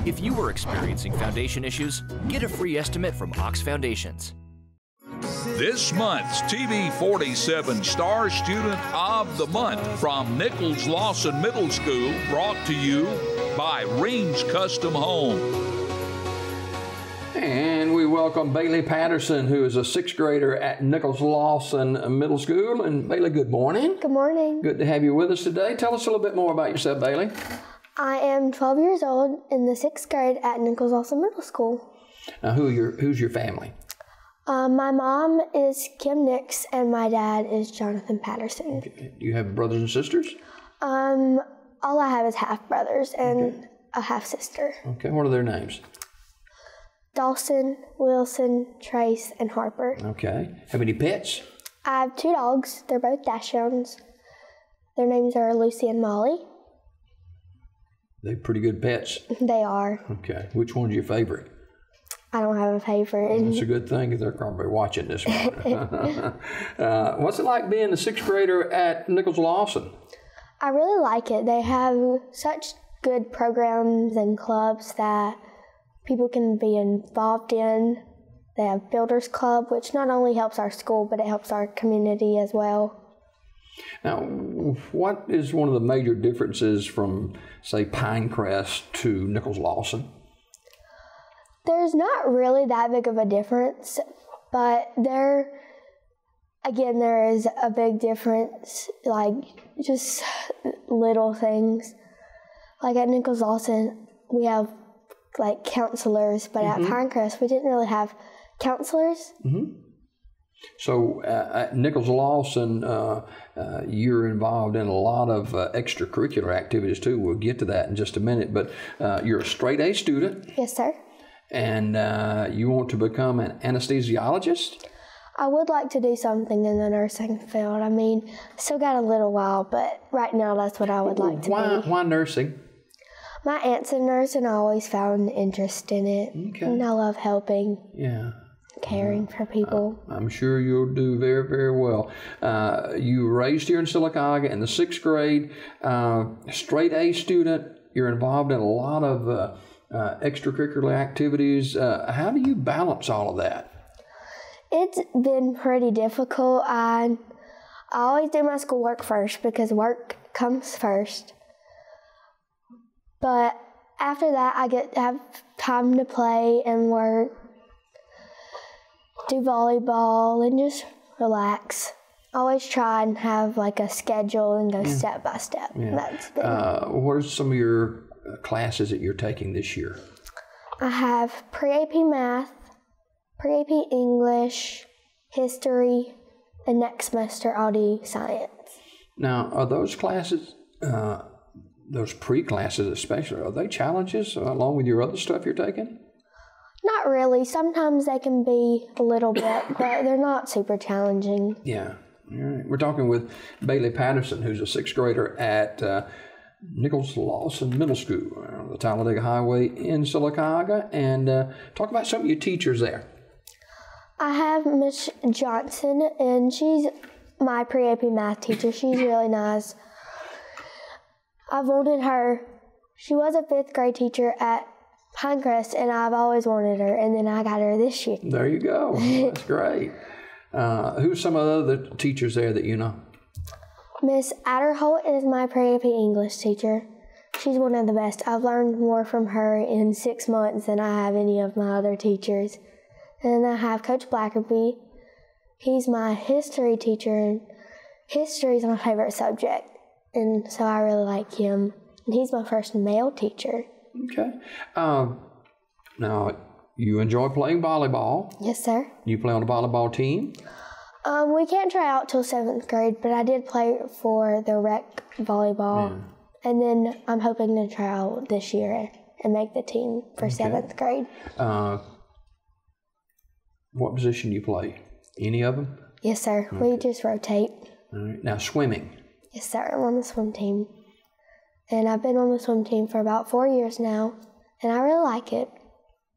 If you are experiencing foundation issues, get a free estimate from Ox Foundations. This month's TV 47 Star Student of the Month from Nichols-Lawson Middle School, brought to you by Reams Custom Home. And we welcome Bayleigh Patterson, who is a sixth grader at Nichols-Lawson Middle School. And Bayleigh, good morning. Good morning. Good to have you with us today. Tell us a little bit more about yourself, Bayleigh. I am 12 years old in the sixth grade at Nichols-Lawson Middle School. Now, who's your family? My mom is Kim Nix and my dad is Jonathan Patterson. Okay. Do you have brothers and sisters? All I have is half brothers and a half sister. Okay, what are their names? Dawson, Wilson, Trace, and Harper. Okay. Have any pets? I have two dogs. They're both dachshunds. Their names are Lucy and Molly. They're pretty good pets. They are. Okay. Which one's your favorite? I don't have a favorite. That's a good thing because they're probably watching this morning. What's it like being a sixth grader at Nichols-Lawson? I really like it. They have such good programs and clubs that people can be involved in. They have Builders Club, which not only helps our school, but it helps our community as well. Now, what is one of the major differences from, say, Pinecrest to Nichols-Lawson? There's not really that big of a difference, but there is a big difference, like just little things. Like at Nichols-Lawson, we have like counselors, but at Pinecrest, we didn't really have counselors. So at Nichols-Lawson, you're involved in a lot of extracurricular activities too. We'll get to that in just a minute, but you're a straight A student. Yes, sir. And you want to become an anesthesiologist? I would like to do something in the nursing field. I mean, still got a little while, but right now that's what I would like to be. Why nursing? My aunt's a nurse, and I always found interest in it. Okay. And I love helping. Yeah. Caring for people. I'm sure you'll do very, very well. You were raised here in Sylacauga in the sixth grade, straight A student. You're involved in a lot of extracurricular activities. How do you balance all of that? It's been pretty difficult. I always do my schoolwork first because work comes first. But after that, I get to have time to play and work, do volleyball, and just relax. Always try and have like a schedule and go step by step. Yeah. That's been what are some of your classes that you're taking this year? I have pre-AP Math, pre-AP English, History, and next semester I'll do Science. Now, are those classes, those pre-classes especially, are they challenges along with your other stuff you're taking? Not really. Sometimes they can be a little bit, but they're not super challenging. Yeah. All right. We're talking with Bayleigh Patterson, who's a sixth grader at Nichols-Lawson Middle School on the Talladega Highway in Sylacauga, and talk about some of your teachers there. I have Miss Johnson, and she's my pre-AP Math teacher. She's really nice. I've wanted her. She was a fifth grade teacher at Pinecrest, and I've always wanted her, and then I got her this year. There you go. That's great. Who's some of the other teachers there that you know? Miss Adderholt is my pre-AP English teacher. She's one of the best. I've learned more from her in 6 months than I have any of my other teachers. And then I have Coach Blackerby. He's my history teacher, and history is my favorite subject, and so I really like him. And he's my first male teacher. Okay. Now, you enjoy playing volleyball. Yes, sir. You play on the volleyball team? We can't try out till 7th grade, but I did play for the rec volleyball. Yeah. And then I'm hoping to try out this year and make the team for 7th grade. What position do you play? Any of them? Yes, sir. Okay. We just rotate. All right. Now, swimming. Yes, sir. I'm on the swim team. And I've been on the swim team for about 4 years now, and I really like it.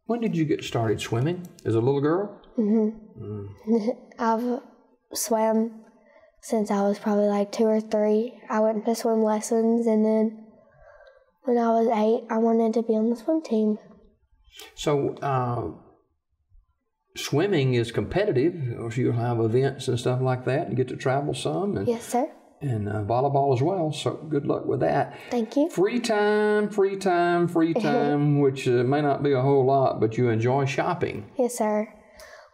When did you get started swimming? As a little girl? I've swam since I was probably like 2 or 3. I went to swim lessons, and then when I was 8, I wanted to be on the swim team. So, swimming is competitive. You'll have events and stuff like that. You get to travel some. And, yes, sir. And volleyball as well. So good luck with that. Thank you. Free time, which may not be a whole lot, but you enjoy shopping. Yes, sir.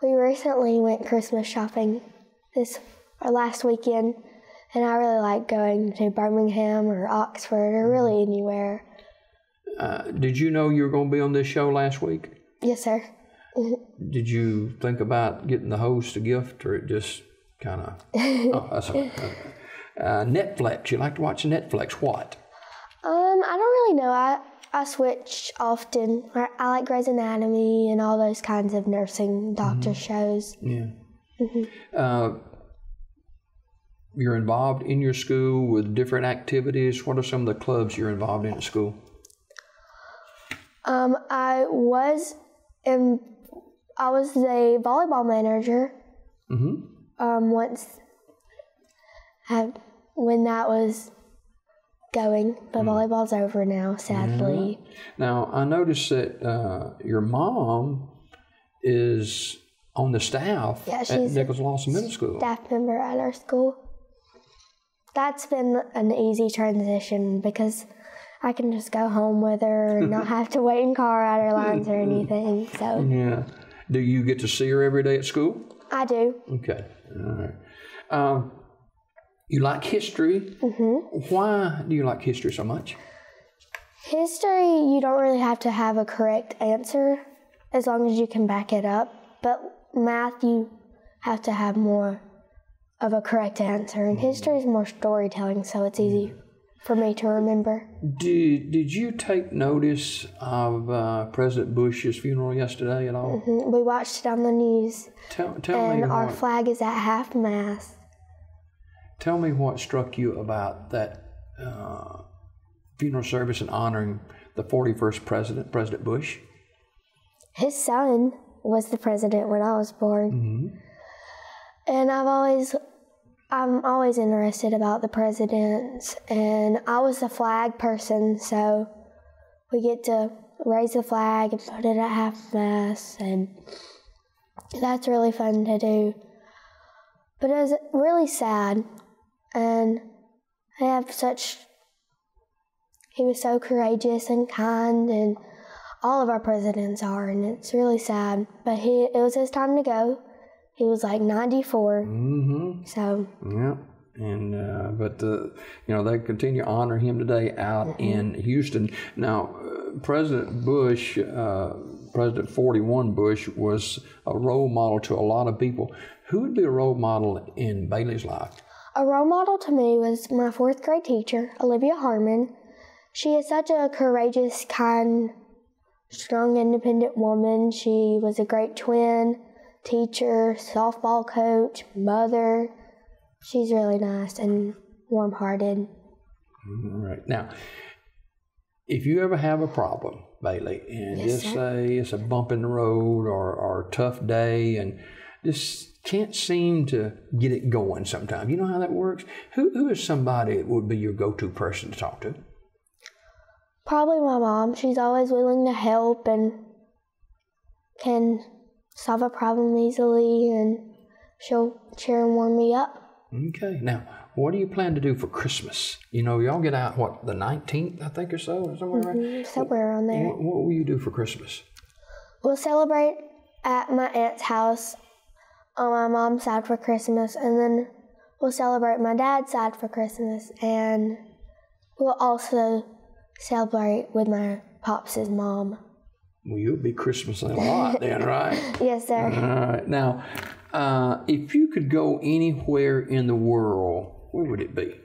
We recently went Christmas shopping last weekend, and I really like going to Birmingham or Oxford or really anywhere. Did you know you were going to be on this show last week? Yes, sir. Did you think about getting the host a gift, or it just kind of... Netflix. You like to watch Netflix. What? I don't really know. I switch often. I like Grey's Anatomy and all those kinds of nursing doctor shows. Yeah. You're involved in your school with different activities. What are some of the clubs you're involved in at school? I was the volleyball manager. When that was going, but volleyball's over now, sadly. Now, I noticed that your mom is on the staff at Nichols-Lawson Middle School. Staff member at our school. That's been an easy transition because I can just go home with her and not have to wait in car at her lines or anything. So yeah. Do you get to see her every day at school? I do. Okay. All right. You like history. Why do you like history so much? History, you don't really have to have a correct answer as long as you can back it up. But math, you have to have more of a correct answer. And history is more storytelling, so it's easy for me to remember. Did you take notice of President Bush's funeral yesterday at all? We watched it on the news. Tell me and our flag is at half-mast. Tell me what struck you about that funeral service and honoring the 41st president, President Bush. His son was the president when I was born. And I'm always interested about the presidents, and I was the flag person, so we get to raise the flag and put it at half-mast, and that's really fun to do. But it was really sad, and he was so courageous and kind, and all of our presidents are, and it's really sad. But it was his time to go. He was like 94. So. Yeah, and but they continue to honor him today out in Houston. Now, President Bush, President 41 Bush, was a role model to a lot of people. Who would be a role model in Bayleigh's life? A role model to me was my 4th grade teacher, Olivia Harmon. She is such a courageous, kind, strong, independent woman. She was a great twin, teacher, softball coach, mother. She's really nice and warm-hearted. All right. Now, if you ever have a problem, Bayleigh, and just say it's a bump in the road or a tough day and just can't seem to get it going sometimes. You know how that works? Who is somebody that would be your go-to person to talk to? Probably my mom. She's always willing to help and can solve a problem easily, and she'll cheer and warm me up. Okay. Now, what do you plan to do for Christmas? Y'all get out, the 19th, I think, or so? Somewhere around? Somewhere around there. What will you do for Christmas? We'll celebrate at my aunt's house on my mom's side for Christmas, and then we'll celebrate my dad's side for Christmas, and we'll also celebrate with my pops' mom. Well, you'll be Christmasing a lot then, right? Yes, sir. All right. Now, if you could go anywhere in the world, where would it be?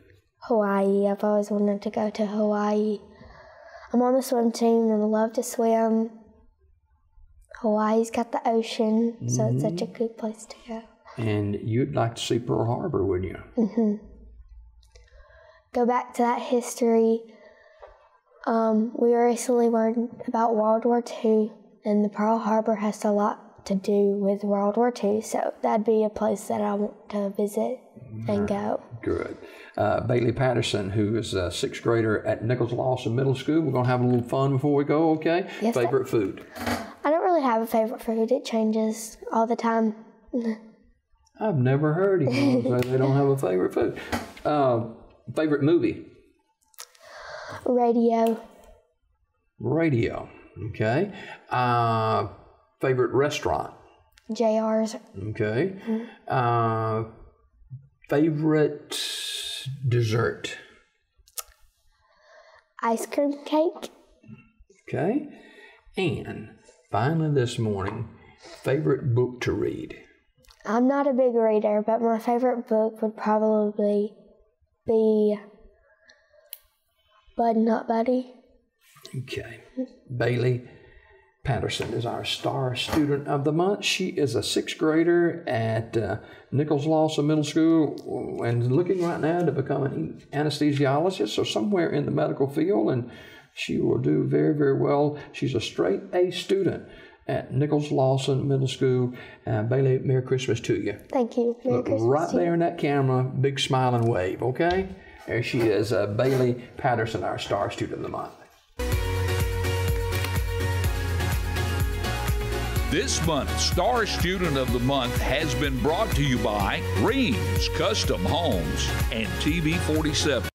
Hawaii. I've always wanted to go to Hawaii. I'm on the swim team and I love to swim. Hawaii's got the ocean, so it's such a good place to go. And you'd like to see Pearl Harbor, wouldn't you? Go back to that history. We recently learned about World War II, and the Pearl Harbor has a lot to do with World War II, so that'd be a place that I want to visit. and go. Good. Bayleigh Patterson, who is a 6th grader at Nichols-Lawson Middle School. We're going to have a little fun before we go, okay? Yes, favorite food? I don't really have a favorite food. It changes all the time. I've never heard anyone say they don't have a favorite food. Favorite movie? Radio. Radio. Okay. Favorite restaurant? JR's. Okay. Favorite dessert? Ice cream cake. Okay. And finally this morning, favorite book to read? I'm not a big reader, but my favorite book would probably be Bud Not Buddy. Okay. Bayleigh Patterson is our star student of the month. She is a 6th grader at Nichols-Lawson Middle School and looking right now to become an anesthesiologist or somewhere in the medical field, and she will do very, very well. She's a straight A student at Nichols-Lawson Middle School. Bayleigh, Merry Christmas to you. Thank you. Merry Look Christmas right to you. there in that camera, big smile and wave, okay? There she is, Bayleigh Patterson, our star student of the month. This month's Star Student of the Month has been brought to you by Reams Custom Homes and TV 47.